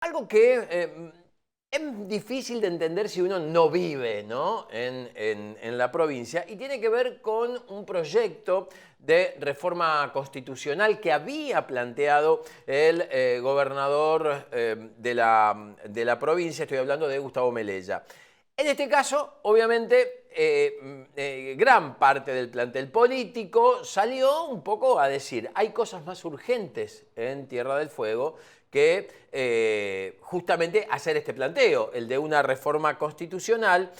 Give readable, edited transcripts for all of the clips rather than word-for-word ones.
Algo que es difícil de entender si uno no vive, ¿no? en la provincia, y tiene que ver con un proyecto de reforma constitucional que había planteado el gobernador de la provincia. Estoy hablando de Gustavo Melella. En este caso, obviamente, gran parte del plantel político salió un poco a decir: hay cosas más urgentes en Tierra del Fuego que justamente hacer este planteo, el de una reforma constitucional.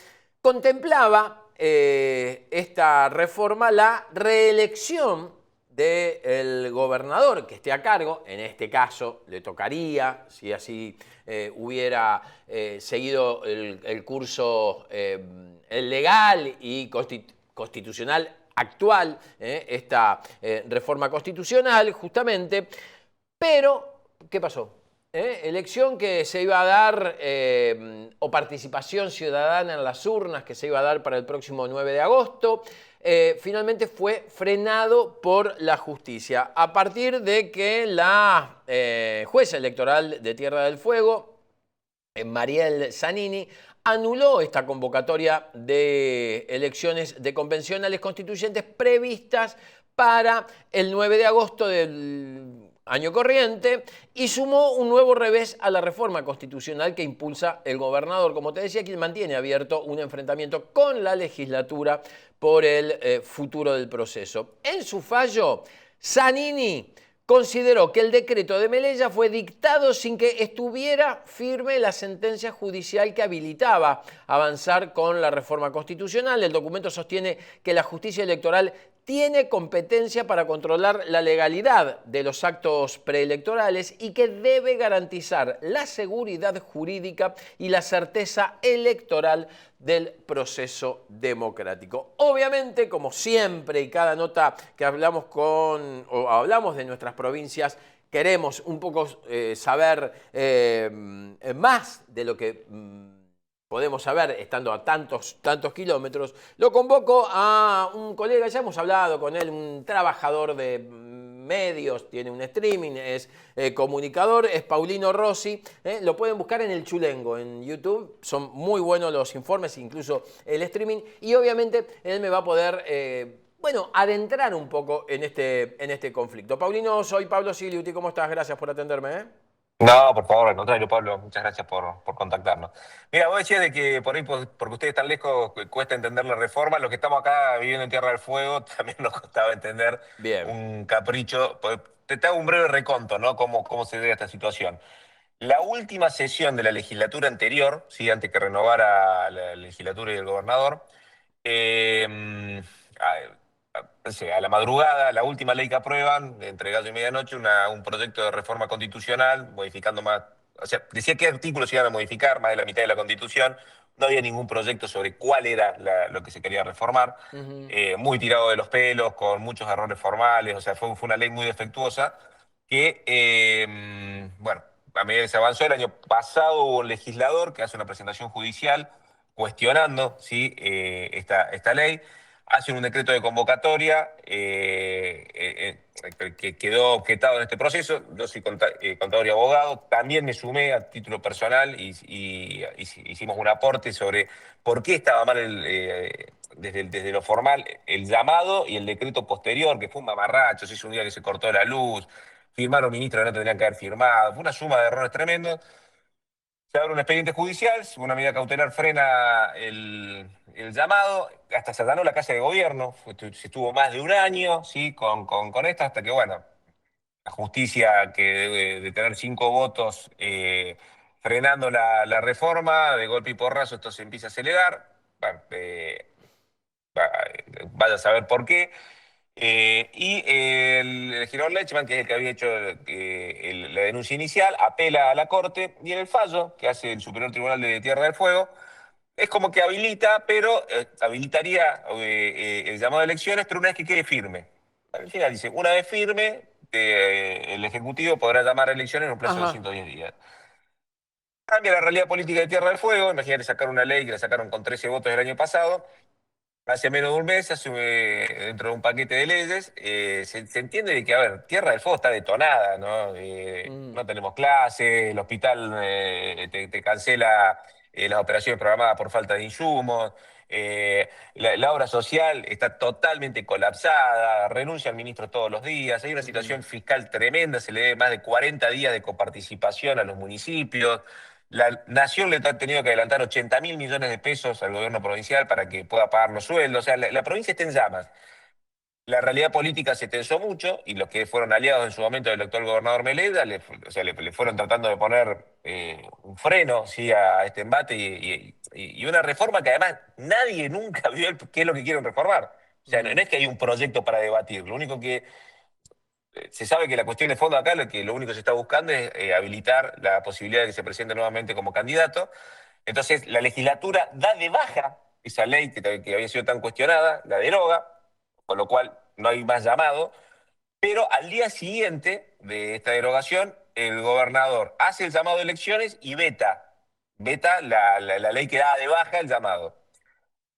Contemplaba esta reforma la reelección del gobernador que esté a cargo. En este caso le tocaría, si así hubiera seguido el curso legal y constitucional actual, esta reforma constitucional justamente. Pero, ¿qué pasó? Elección que se iba a dar, o participación ciudadana en las urnas que se iba a dar para el próximo 9 de agosto, finalmente fue frenado por la justicia, a partir de que la jueza electoral de Tierra del Fuego, Mariel Zanini, anuló esta convocatoria de elecciones de convencionales constituyentes previstas para el 9 de agosto del año corriente, y sumó un nuevo revés a la reforma constitucional que impulsa el gobernador, como te decía, quien mantiene abierto un enfrentamiento con la legislatura por el futuro del proceso. En su fallo, Zanini consideró que el decreto de Melella fue dictado sin que estuviera firme la sentencia judicial que habilitaba avanzar con la reforma constitucional. El documento sostiene que la justicia electoral tiene competencia para controlar la legalidad de los actos preelectorales y que debe garantizar la seguridad jurídica y la certeza electoral del proceso democrático. Obviamente, como siempre, y cada nota que hablamos de nuestras provincias, queremos un poco saber más de lo que podemos saber estando a tantos kilómetros. Lo convoco a un colega, ya hemos hablado con él, un trabajador de medios, tiene un streaming, es comunicador, es Paulino Rossi. Lo pueden buscar en El Chulengo, en YouTube. Son muy buenos los informes, incluso el streaming. Y obviamente él me va a poder adentrar un poco en este conflicto. Paulino, soy Pablo Sigliuti, ¿cómo estás? Gracias por atenderme. No, por favor, al contrario, Pablo, muchas gracias por contactarnos. Mira, vos decías de que por ahí, porque ustedes están lejos, cuesta entender la reforma. Los que estamos acá viviendo en Tierra del Fuego, también nos costaba entender Bien. un capricho. Pues, te hago un breve reconto, ¿no? Cómo se debe a esta situación. La última sesión de la legislatura anterior, sí, antes que renovara la legislatura y el gobernador, eh, no sé, a la madrugada, la última ley que aprueban, entre gallo y medianoche, un proyecto de reforma constitucional, modificando más, o sea, decía qué artículos se iban a modificar, más de la mitad de la Constitución. No había ningún proyecto sobre cuál era lo que se quería reformar. Ujú. Muy tirado de los pelos, con muchos errores formales, o sea, fue una ley muy defectuosa que, bueno, a medida que se avanzó el año pasado hubo un legislador que hace una presentación judicial cuestionando, ¿sí? Esta ley. Hacen un decreto de convocatoria que quedó objetado en este proceso. Yo soy contador y abogado. También me sumé a título personal y hicimos un aporte sobre por qué estaba mal desde lo formal el llamado y el decreto posterior, que fue un mamarracho. Se hizo un día que se cortó la luz, firmaron ministros que no tendrían que haber firmado. Fue una suma de errores tremendos. Se abre un expediente judicial, una medida cautelar frena el llamado, hasta se allanó la casa de gobierno, se estuvo más de un año, ¿sí? con esto, hasta que, bueno, la justicia, que debe de tener 5 votos frenando la reforma, de golpe y porrazo esto se empieza a acelerar. Bueno, vaya a saber por qué. El legislador Lechman, que es el que había hecho la denuncia inicial, apela a la Corte y en el fallo que hace el Superior Tribunal de Tierra del Fuego, es como que habilita, pero habilitaría el llamado de elecciones, pero una vez que quede firme. Al final dice, una vez firme, el Ejecutivo podrá llamar a elecciones en un plazo de Ajá. 210 días. Cambia la realidad política de Tierra del Fuego. Imagínate sacar una ley que la sacaron con 13 votos el año pasado. Hace menos de un mes se asume dentro de un paquete de leyes. Se entiende de que, a ver, Tierra del Fuego está detonada, ¿no? Mm, No tenemos clase, el hospital te cancela las operaciones programadas por falta de insumos, la obra social está totalmente colapsada, renuncia al ministro todos los días, hay una ujú, situación fiscal tremenda, se le debe más de 40 días de coparticipación a los municipios. La Nación le ha tenido que adelantar 80.000 millones de pesos al gobierno provincial para que pueda pagar los sueldos. O sea, la provincia está en llamas. La realidad política se tensó mucho y los que fueron aliados en su momento del actual gobernador Meleda o sea, le fueron tratando de poner un freno, ¿sí? A este embate y una reforma que además nadie nunca vio qué es lo que quieren reformar. O sea, no mm, es que hay un proyecto para debatir. Lo único que se sabe que la cuestión de fondo acá, lo único que se está buscando es habilitar la posibilidad de que se presente nuevamente como candidato. Entonces, la legislatura da de baja esa ley que había sido tan cuestionada, la deroga, con lo cual no hay más llamado, pero al día siguiente de esta derogación, el gobernador hace el llamado de elecciones y veta la ley que da de baja el llamado.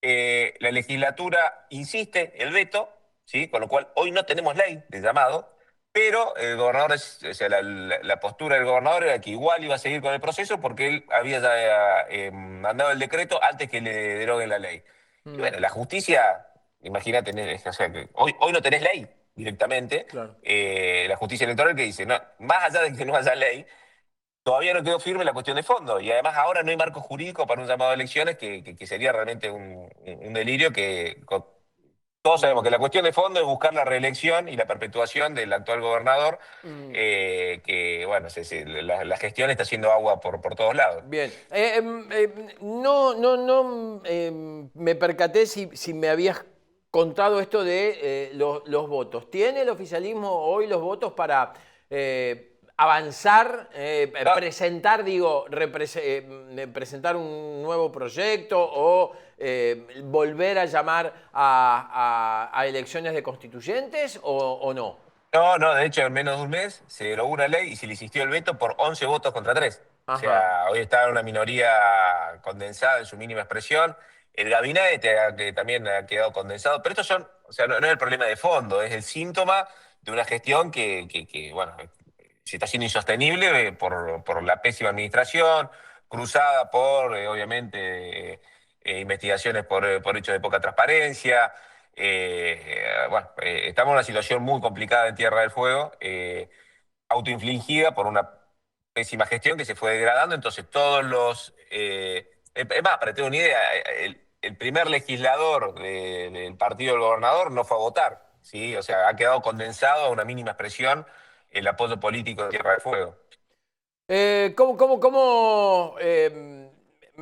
La legislatura insiste el veto, ¿sí? Con lo cual hoy no tenemos ley de llamado, pero el gobernador, o sea, la postura del gobernador era que igual iba a seguir con el proceso porque él había ya mandado el decreto antes que le deroguen la ley. Y mm, bueno, la justicia, imagínate, o sea, que hoy no tenés ley directamente, claro. la justicia electoral que dice, no, más allá de que no haya ley, todavía no quedó firme la cuestión de fondo y además ahora no hay marco jurídico para un llamado a elecciones que sería realmente un delirio todos sabemos que Mm, la cuestión de fondo es buscar la reelección y la perpetuación del actual gobernador, mm. que bueno, la gestión está haciendo agua por todos lados. Bien. No, no, no me percaté si me habías contado esto de los votos. ¿Tiene el oficialismo hoy los votos para avanzar, No, presentar, digo, presentar un nuevo proyecto o volver a llamar a elecciones de constituyentes o no? no, de hecho, en menos de un mes se derogó una ley y se le insistió el veto por 11 votos contra 3. O Ajá. sea, hoy está en una minoría condensada en su mínima expresión. El gabinete que también ha quedado condensado. Pero estos son, o sea, no es el problema de fondo, es el síntoma de una gestión bueno, se está haciendo insostenible por la pésima administración, cruzada por, obviamente, investigaciones por hechos de poca transparencia. Bueno, estamos en una situación muy complicada en Tierra del Fuego, autoinfligida por una pésima gestión que se fue degradando. Entonces, todos los. Es más, para tener una idea, el primer legislador del partido del gobernador no fue a votar, ¿sí? O sea, ha quedado condensado a una mínima expresión el apoyo político de Tierra del Fuego.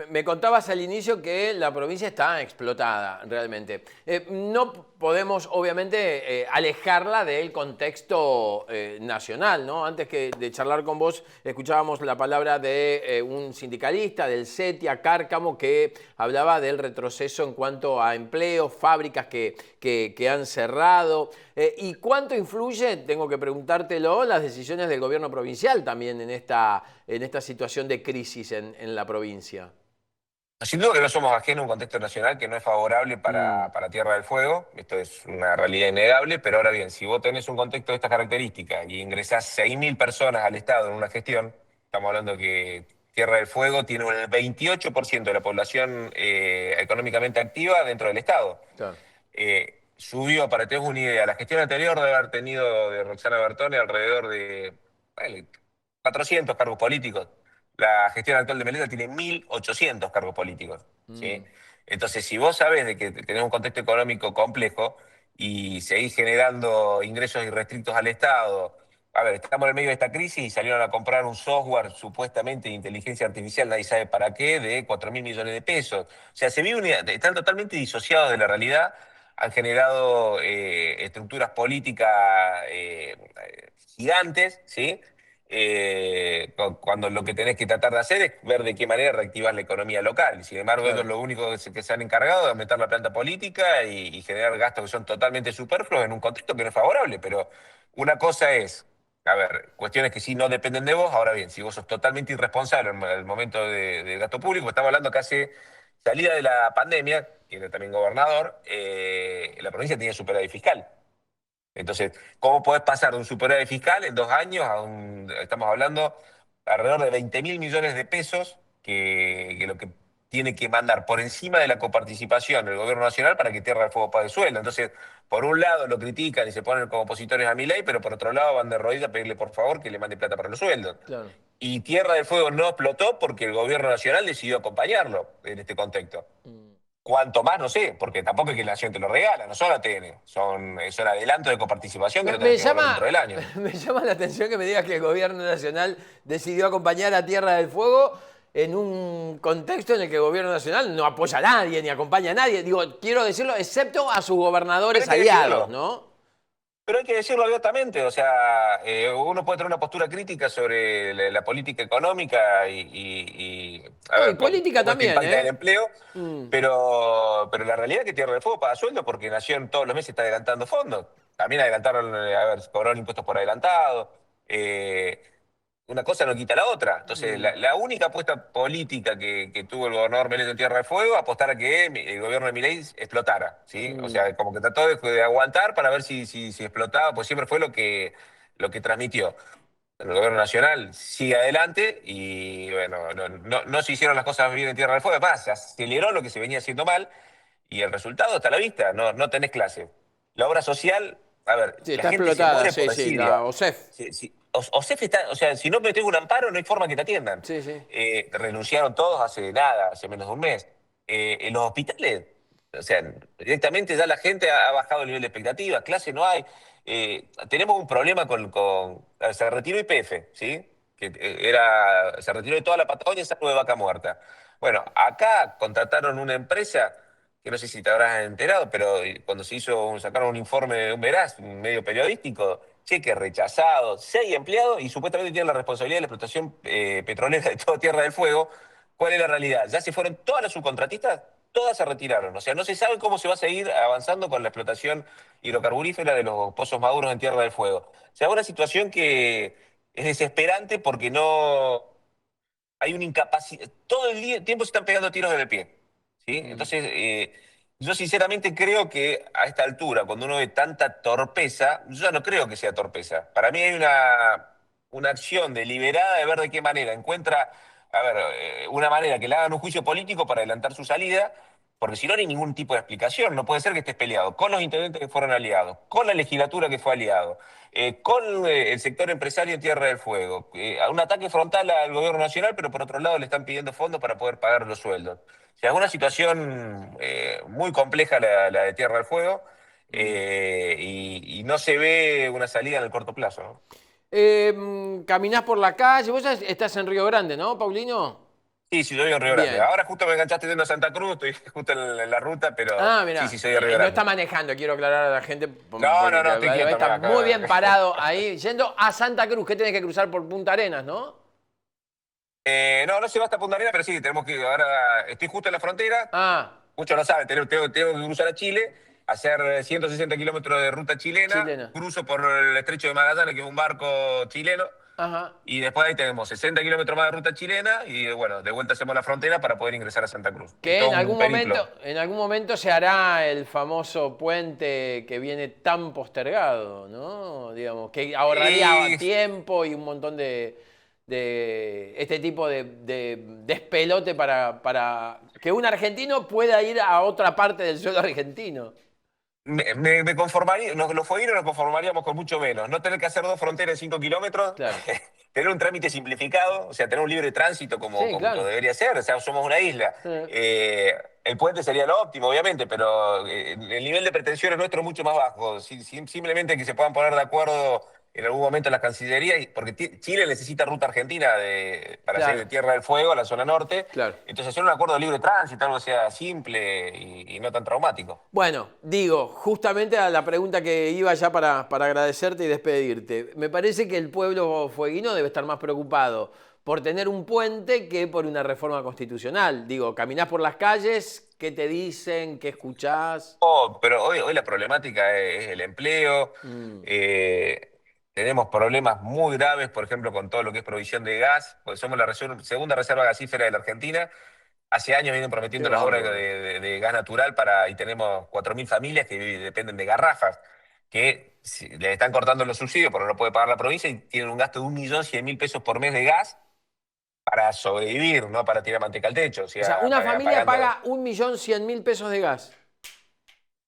Me contabas al inicio que la provincia está explotada realmente. No podemos, obviamente, alejarla del contexto nacional, ¿no? Antes de charlar con vos, escuchábamos la palabra de un sindicalista del CETIA, Cárcamo, que hablaba del retroceso en cuanto a empleo, fábricas que han cerrado. ¿Y cuánto influye, tengo que preguntártelo, las decisiones del gobierno provincial también en esta situación de crisis en la provincia? Sin duda que no somos ajenos a un contexto nacional que no es favorable Mm, para Tierra del Fuego, esto es una realidad innegable, pero ahora bien, si vos tenés un contexto de estas características y ingresás 6.000 personas al Estado en una gestión, estamos hablando que Tierra del Fuego tiene el 28% de la población económicamente activa dentro del Estado. claro. Subió, para que te des una idea, la gestión anterior debe haber tenido de Roxana Bertone alrededor de bueno, 400 cargos políticos. La gestión actual de Meleta tiene 1.800 cargos políticos, ¿sí? Mm, Entonces, si vos sabés de que tenés un contexto económico complejo y seguís generando ingresos irrestrictos al Estado, a ver, estamos en medio de esta crisis y salieron a comprar un software supuestamente de inteligencia artificial, nadie sabe para qué, de 4.000 millones de pesos. O sea, están totalmente disociados de la realidad, han generado estructuras políticas gigantes, ¿sí? Cuando lo que tenés que tratar de hacer es ver de qué manera reactivar la economía local. Sin embargo, ellos claro. lo único que se han encargado de aumentar la planta política y generar gastos que son totalmente superfluos en un contexto que no es favorable. Pero una cosa es, a ver, cuestiones que sí no dependen de vos. Ahora bien, si vos sos totalmente irresponsable en el momento del gasto público, estamos hablando que hace Salida de la pandemia, que era también gobernador, la provincia tenía superávit fiscal. Entonces, ¿cómo podés pasar de un superávit fiscal en 2 años a estamos hablando alrededor de 20.000 millones de pesos que lo que tiene que mandar por encima de la coparticipación del gobierno nacional para que Tierra del Fuego pague sueldo? Entonces, por un lado lo critican y se ponen como opositores a Milei, pero por otro lado van de rodillas a pedirle por favor que le mande plata para los sueldos. Claro. Y Tierra del Fuego no explotó porque el gobierno nacional decidió acompañarlo en este contexto. Mm. Cuanto más, no sé, porque tampoco es que la nación te lo regala, no son ATN, son adelantos de coparticipación que lo Me tenés que devolver llama, dentro del año. me llama la atención que me digas que el gobierno nacional decidió acompañar a Tierra del Fuego en un contexto en el que el gobierno nacional no apoya a nadie ni acompaña a nadie. Digo, quiero decirlo, excepto a sus Pero gobernadores hay que aliados, decirlo, ¿no? pero hay que decirlo abiertamente, o sea, uno puede tener una postura crítica sobre la política económica a No, y ver, política cómo esto también, impacta en el ¿eh? empleo, Mm, pero la realidad es que Tierra del Fuego paga sueldo porque Nación todos los meses está adelantando fondos. También adelantaron, a ver, cobraron impuestos por adelantado. eh, una cosa no quita la otra. Entonces, mm, la única apuesta política que tuvo el gobernador Menem en Tierra del Fuego, apostar a que el gobierno de Milei explotara, ¿sí? O mm, sea, como que trató de aguantar para ver si explotaba, pues siempre fue lo que transmitió. El gobierno nacional sigue adelante y, bueno, no se hicieron las cosas bien en Tierra del Fuego. Además, se aceleró lo que se venía haciendo mal y el resultado está a la vista, no tenés clase. La obra social, a ver, sí, la está gente se explotada, muere sí, por sí, la desidia. OSEF. OSEF está, o sea, si no metés un amparo, no hay forma que te atiendan. Sí, sí. Renunciaron todos hace nada, hace menos de un mes. En los hospitales, o sea, directamente ya la gente ha bajado el nivel de expectativa, clase no hay. Tenemos un problema se retiró YPF, ¿sí? Se retiró de toda la Patagonia, salvo de Vaca Muerta. Bueno, acá contrataron una empresa que no sé si te habrás enterado, pero cuando sacaron un informe de un Veraz, un medio periodístico, cheque rechazado, 6 empleados y supuestamente tienen la responsabilidad de la explotación petrolera de toda Tierra del Fuego. ¿Cuál es la realidad? Ya se fueron todas las subcontratistas, todas se retiraron. O sea, no se sabe cómo se va a seguir avanzando con la explotación hidrocarburífera de los pozos maduros en Tierra del Fuego. O sea, una situación que es desesperante porque no hay una incapacidad. Todo el tiempo se están pegando tiros en el pie. ¿Sí? Mm, Entonces, yo sinceramente creo que a esta altura, cuando uno ve tanta torpeza, yo ya no creo que sea torpeza. Para mí hay una acción deliberada de ver de qué manera encuentra, a ver, una manera que le hagan un juicio político para adelantar su salida, porque si no, no hay ningún tipo de explicación. No puede ser que estés peleado con los intendentes que fueron aliados, con la legislatura que fue aliado, con el sector empresario en Tierra del Fuego, a un ataque frontal al gobierno nacional, pero por otro lado le están pidiendo fondos para poder pagar los sueldos. O sea, es una situación muy compleja la de Tierra del Fuego mm. y no se ve una salida en el corto plazo, ¿no? Caminás por la calle, vos ya estás en Río Grande, ¿no, Paulino? Sí, sí, soy de Río Grande. Bien. Ahora justo me enganchaste yendo a Santa Cruz, estoy justo en la ruta, pero Ah, sí, mirá, sí, soy de Río no Grande. está manejando, quiero aclarar a la gente, No, porque no, no, estoy quieto, está mira, muy acá. bien parado ahí, yendo a Santa Cruz, que tenés que cruzar por Punta Arenas, ¿no? No, no se va hasta Punta Arenas, pero sí, tenemos que ahora estoy justo en la frontera. Ah, Muchos lo saben, tengo que cruzar a Chile, hacer 160 kilómetros de ruta chilena, chilena. cruzo por el Estrecho de Magallanes, que es un barco chileno, Ajá. y después ahí tenemos 60 kilómetros más de ruta chilena, y bueno, de vuelta hacemos la frontera para poder ingresar a Santa Cruz. Es Que todo un periplo. en algún momento se hará el famoso puente que viene tan postergado, ¿no? Digamos, que ahorraría Y tiempo y un montón de este tipo de despelote para que un argentino pueda ir a otra parte del suelo argentino. me conformaría, los fueguinos nos conformaríamos con mucho menos. No tener que hacer 2 fronteras en 5 kilómetros, Claro. tener un trámite simplificado, o sea, tener un libre tránsito Sí, como claro. debería ser. O sea, somos una isla. Eh, El puente sería lo óptimo, obviamente, pero el nivel de pretensiones nuestro es mucho más bajo. Simplemente que se puedan poner de acuerdo en algún momento las cancillerías, porque Chile necesita ruta argentina para salir de claro, Tierra del Fuego a la zona norte. claro. Entonces, hacer un acuerdo de libre tránsito, algo sea simple y no tan traumático. Bueno, digo, justamente a la pregunta que iba ya para agradecerte y despedirte. Me parece que el pueblo fueguino debe estar más preocupado por tener un puente que por una reforma constitucional. Digo, caminás por las calles, ¿qué te dicen? ¿Qué escuchás? Oh, pero hoy la problemática es el empleo. Mm, eh, Tenemos problemas muy graves, por ejemplo, con todo lo que es provisión de gas, porque somos la segunda reserva gasífera de la Argentina. hace años vienen Qué prometiendo las obras bárbaro. de gas natural y tenemos 4.000 familias que dependen de garrafas, que le están cortando los subsidios porque no lo puede pagar la provincia y tienen un gasto de 1.100.000 pesos por mes de gas para sobrevivir, no para tirar manteca al techo, o O sea, sea, una familia pagando. paga 1.100.000 pesos de gas.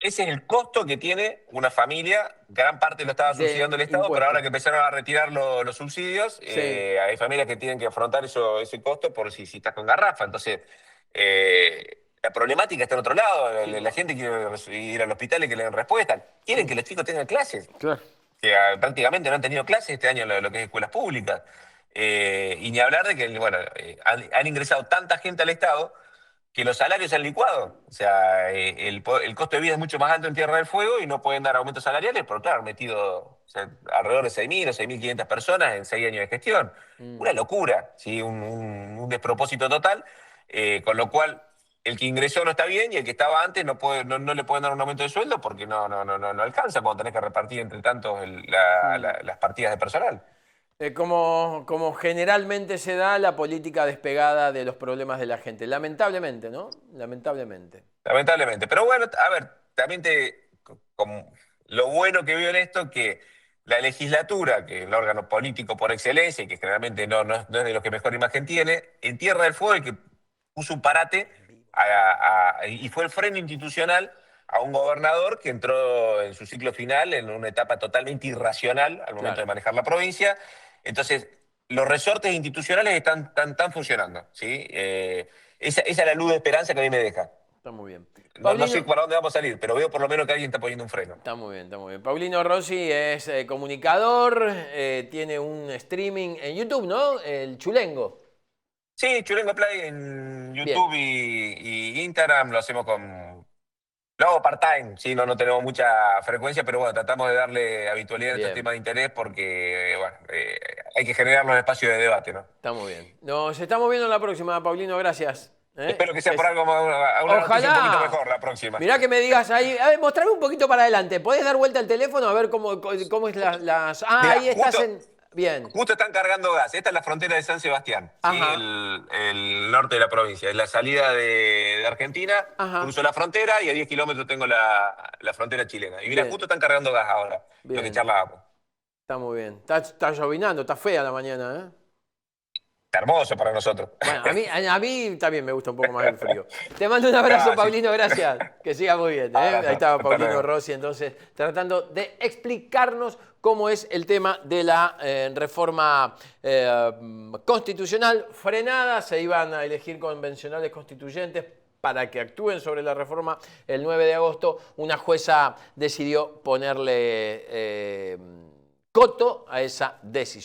Ese es el costo que tiene una familia. Gran parte lo estaba subsidiando el De Estado, pero ahora impuestos. que empezaron a retirar los subsidios, Sí. hay familias que tienen que afrontar ese costo por si estás con garrafa. Entonces, la problemática está en otro lado. La gente quiere ir al hospital y que le den respuesta. Quieren que los chicos tengan clases, Claro. que prácticamente no han tenido clases este año lo que es escuelas públicas. Y ni hablar de que, bueno, han ingresado tanta gente al Estado que los salarios se han licuado. O sea, el costo de vida es mucho más alto en Tierra del Fuego y no pueden dar aumentos salariales, pero claro, han metido, o sea, alrededor de 6.000 o 6.500 personas en 6 años de gestión. Mm. Una locura, ¿sí? Un despropósito total, con lo cual el que ingresó no está bien y el que estaba antes no le pueden dar un aumento de sueldo porque no alcanza cuando tenés que repartir entre tantos Mm. las partidas de personal. Como generalmente se da la política despegada de los problemas de la gente. Lamentablemente, ¿no? Lamentablemente. Lamentablemente. Pero bueno, a ver, también lo bueno que veo en esto que la legislatura, que es el órgano político por excelencia y que generalmente no es de los que mejor imagen tiene, en Tierra del Fuego, el que puso un parate y fue el freno institucional a un gobernador que entró en su ciclo final en una etapa totalmente irracional al momento de Claro. manejar la provincia. Entonces, los resortes institucionales están funcionando, ¿sí? Esa es la luz de esperanza que a mí me deja. Está muy bien. No sé Paulino, para dónde vamos a salir, pero veo por lo menos que alguien está poniendo un freno. está muy bien, está muy bien. Paulino Rossi es comunicador, tiene un streaming en YouTube, ¿no? El Chulengo. Sí, Chulengo Play en Bien, YouTube y Instagram lo hacemos con. Lo hago part-time, sí, no tenemos mucha frecuencia, pero bueno, tratamos de darle habitualidad a estos bien. temas de interés porque, bueno, hay que generar los espacios de debate, ¿no? Está muy bien. Nos estamos viendo en la próxima, Paulino, gracias. Espero que sea por algo, a una noticia un poquito Ojalá. mejor la próxima. Mirá que me digas ahí. A ver, mostrame un poquito para adelante. ¿Podés dar vuelta al teléfono a ver cómo es las. Ah, Mira, ahí estás en. Bien. justo están cargando gas. Esta es la frontera de San Sebastián, ¿sí? Ajá. El norte de la provincia. Es la salida de Argentina, Ajá. cruzo la frontera y a 10 kilómetros tengo la frontera chilena. Y mira, Bien. justo están cargando gas ahora, lo que Bien. charlábamos. Está muy bien. Está llovinando, está fea la mañana, ¿eh? Está hermoso para nosotros. Bueno, a mí también me gusta un poco más el frío. Te mando un abrazo, Ah, sí. Paulino, gracias. Que siga muy bien, ¿eh? Ahí Abrazo. estaba Hasta Paulino luego. Rossi, entonces, tratando de explicarnos cómo es el tema de la reforma constitucional frenada. Se iban a elegir convencionales constituyentes para que actúen sobre la reforma el 9 de agosto. Una jueza decidió ponerle coto a esa decisión.